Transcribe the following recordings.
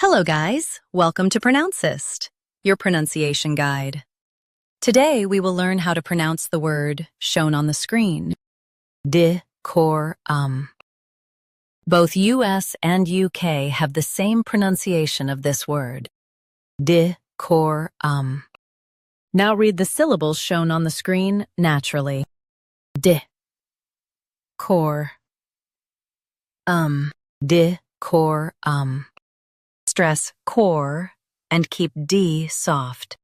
Hello guys, welcome to Pronouncist, your pronunciation guide. Today we will learn how to pronounce the word shown on the screen, DECORUM. Both US and UK have the same pronunciation of this word, DECORUM. Now read the syllables shown on the screen naturally. DECORUM. Stress core and keep D soft.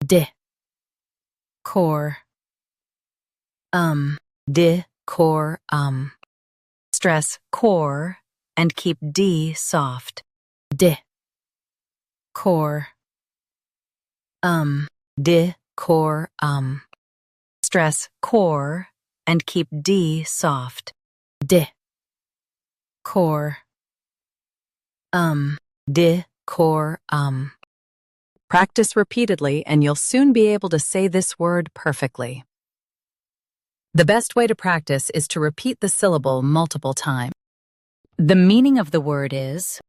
DECORUM. Stress core and keep D soft. DECORUM. Stress core and keep D soft. DECORUM. Practice repeatedly and you'll soon be able to say this word perfectly. The best way to practice is to repeat the syllable multiple times. The meaning of the word is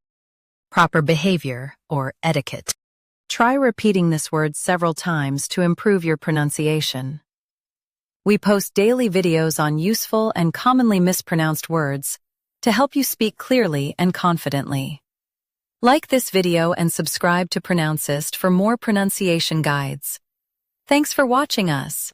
proper behavior or etiquette. Try repeating this word several times to improve your pronunciation. We post daily videos on useful and commonly mispronounced words to help you speak clearly and confidently. Like this video and subscribe to Pronouncist for more pronunciation guides. Thanks for watching us.